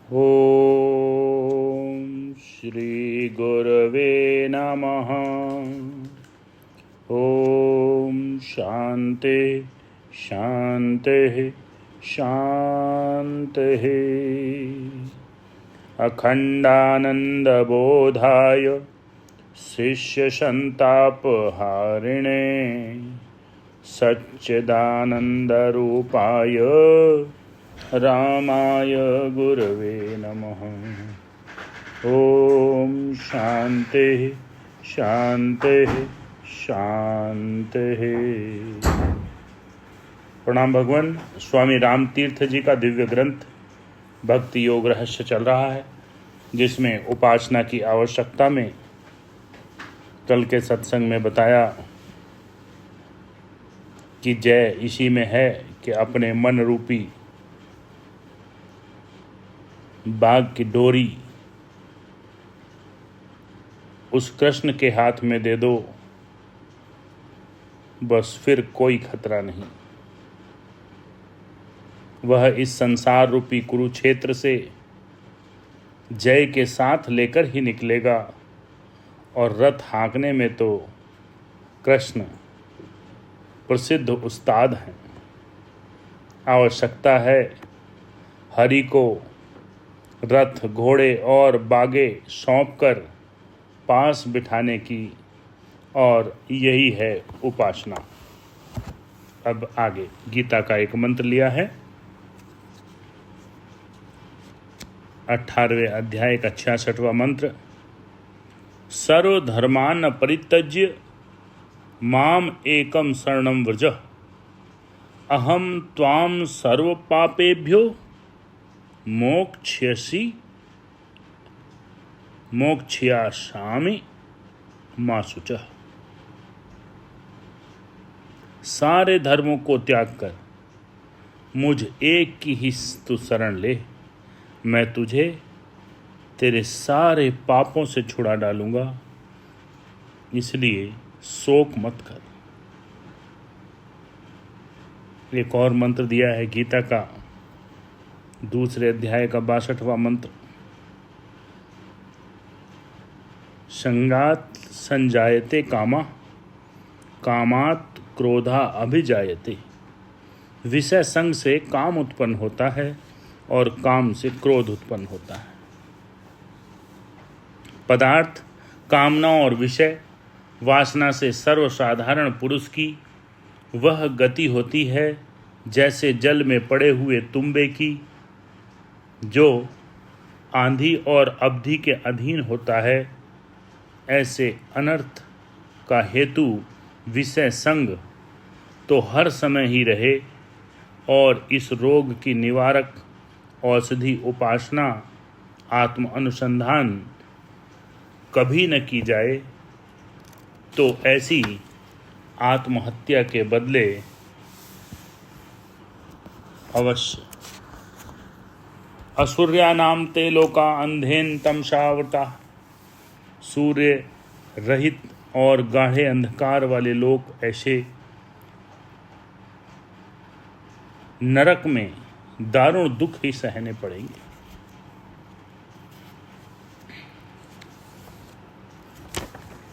ॐ श्री गुरवे नमः। ॐ शान्ति शान्तिः शान्तिः। अखण्डानन्दबोधाय शिष्यसन्तापहारिणे सच्चिदानन्दरूपाय रामाय गुरवे नमः। ॐ शान्तिः शान्तिः शान्तिः। प्रणाम भगवान। स्वामी राम तीर्थ जी का दिव्य ग्रंथ भक्ति योग रहस्य चल रहा है, जिसमें उपासना की आवश्यकता में कल के सत्संग में बताया कि जय इसी में है कि अपने मन रूपी बाघ की डोरी उस कृष्ण के हाथ में दे दो, बस फिर कोई खतरा नहीं। वह इस संसार रूपी कुरुक्षेत्र से जय के साथ लेकर ही निकलेगा, और रथ हाँकने में तो कृष्ण प्रसिद्ध उस्ताद हैं। आवश्यकता है हरि को रथ घोड़े और बागे सौंपकर पास बिठाने की, और यही है उपासना। अब आगे गीता का एक मंत्र लिया है, 18वें अध्याय का 66वां मंत्र। सर्वधर्मान् परित्यज्य माम एकम शरणं व्रज, अहम त्वाम सर्व पापेभ्यो मोक्षयिष्यामि मा शुचः। सारे धर्मों को त्याग कर मुझ एक की ही तू शरण ले, मैं तुझे तेरे सारे पापों से छुड़ा डालूंगा, इसलिए शोक मत कर। एक और मंत्र दिया है गीता का 2 अध्याय का 62वां मंत्र। संगात संजायते कामा, कामात क्रोधा अभिजायते। विषय संग से काम उत्पन्न होता है और काम से क्रोध उत्पन्न होता है। पदार्थ, कामना और विषय वासना से सर्वसाधारण पुरुष की वह गति होती है जैसे जल में पड़े हुए तुंबे की, जो आंधी और अवधि के अधीन होता है। ऐसे अनर्थ का हेतु विषय संग तो हर समय ही रहे, और इस रोग की निवारक औषधि उपासना आत्म अनुसंधान कभी न की जाए तो ऐसी आत्महत्या के बदले अवश्य। असुर्यानाम ते लोका अंधेन तमसावृता। सूर्य रहित और गाढ़े अंधकार वाले लोग ऐसे नरक में दारुण दुख ही सहने पड़ेंगे।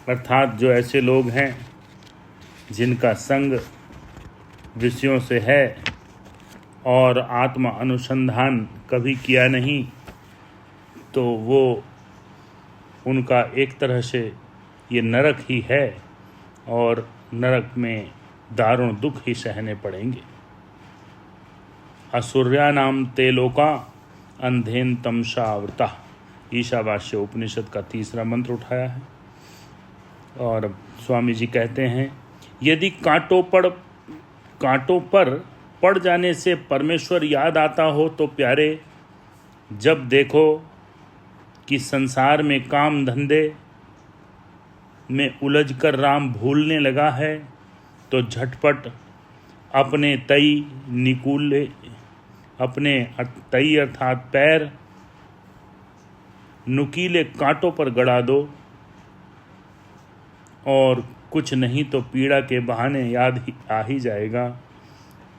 अर्थात जो ऐसे लोग हैं जिनका संग विषयों से है और आत्मा अनुसंधान कभी किया नहीं, तो वो उनका एक तरह से ये नरक ही है, और नरक में दारुण दुख ही सहने पड़ेंगे। असुर्यानाम ते लोका अंधेन तमसा आवृता। ईशावास्य उपनिषद का 3रा मंत्र उठाया है। और स्वामी जी कहते हैं, यदि कांटों पर पड़ जाने से परमेश्वर याद आता हो तो प्यारे, जब देखो कि संसार में काम धंधे में उलझकर राम भूलने लगा है, तो झटपट अपने तई अर्थात पैर नुकीले कांटों पर गड़ा दो, और कुछ नहीं तो पीड़ा के बहाने याद आ ही जाएगा।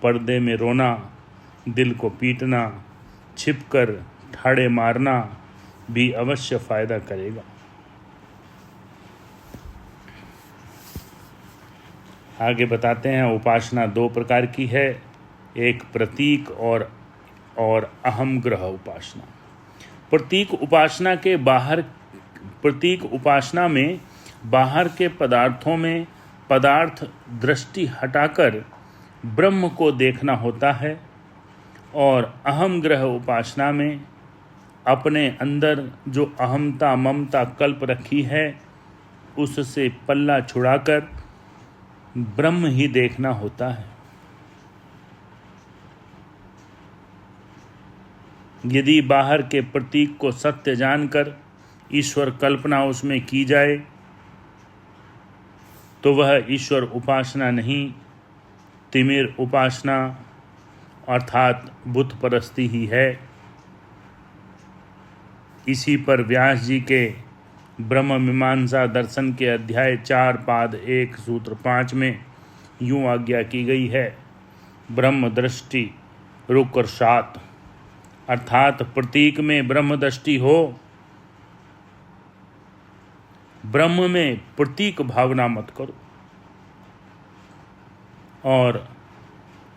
पर्दे में रोना, दिल को पीटना, छिपकर ठाड़े मारना भी अवश्य फायदा करेगा। आगे बताते हैं, उपासना दो प्रकार की है, एक प्रतीक और अहम ग्रह उपासना। प्रतीक उपासना में बाहर के पदार्थों में पदार्थ दृष्टि हटाकर ब्रह्म को देखना होता है, और अहम ग्रह उपासना में अपने अंदर जो अहमता ममता कल्प रखी है उससे पल्ला छुड़ाकर ब्रह्म ही देखना होता है। यदि बाहर के प्रतीक को सत्य जानकर ईश्वर कल्पना उसमें की जाए तो वह ईश्वर उपासना नहीं, तिमिर उपासना अर्थात बुत परस्ती ही है। इसी पर व्यास जी के ब्रह्म मीमांसा दर्शन के अध्याय 4 पाद 1 सूत्र 5 में यूं आज्ञा की गई है, ब्रह्म दृष्टि रुक और सात, अर्थात प्रतीक में ब्रह्म दृष्टि हो, ब्रह्म में प्रतीक भावना मत करो। और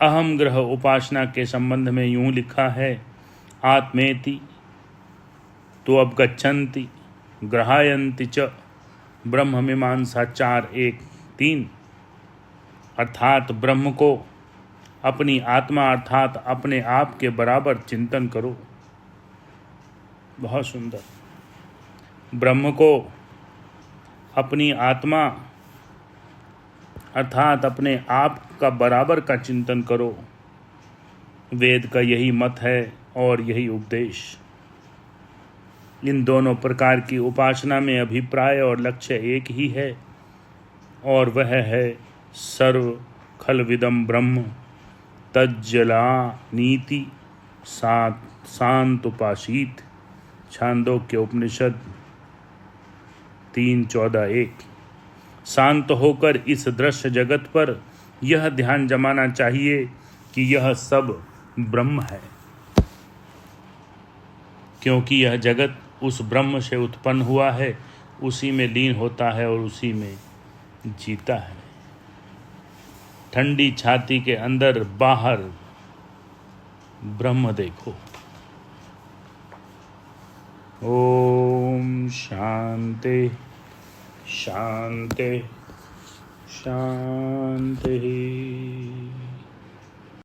अहम ग्रह उपासना के संबंध में यूं लिखा है, आत्मेति तो अब गच्छन्ति ग्रहायन्ति च, ब्रह्म मीमांसा 4:1-3, अर्थात ब्रह्म को अपनी आत्मा अर्थात अपने आप के बराबर चिंतन करो। बहुत सुंदर। ब्रह्म को अपनी आत्मा अर्थात अपने आप का बराबर का चिंतन करो। वेद का यही मत है और यही उपदेश। इन दोनों प्रकार की उपासना में अभिप्राय और लक्ष्य एक ही है, और वह है सर्व खलविदम ब्रह्म तज्जला नीति शांत उपासित, छांदोग्य उपनिषद 3:14-1। शांत होकर इस दृश्य जगत पर यह ध्यान जमाना चाहिए कि यह सब ब्रह्म है, क्योंकि यह जगत उस ब्रह्म से उत्पन्न हुआ है, उसी में लीन होता है और उसी में जीता है। ठंडी छाती के अंदर बाहर ब्रह्म देखो। ओम शांति शांति शांति।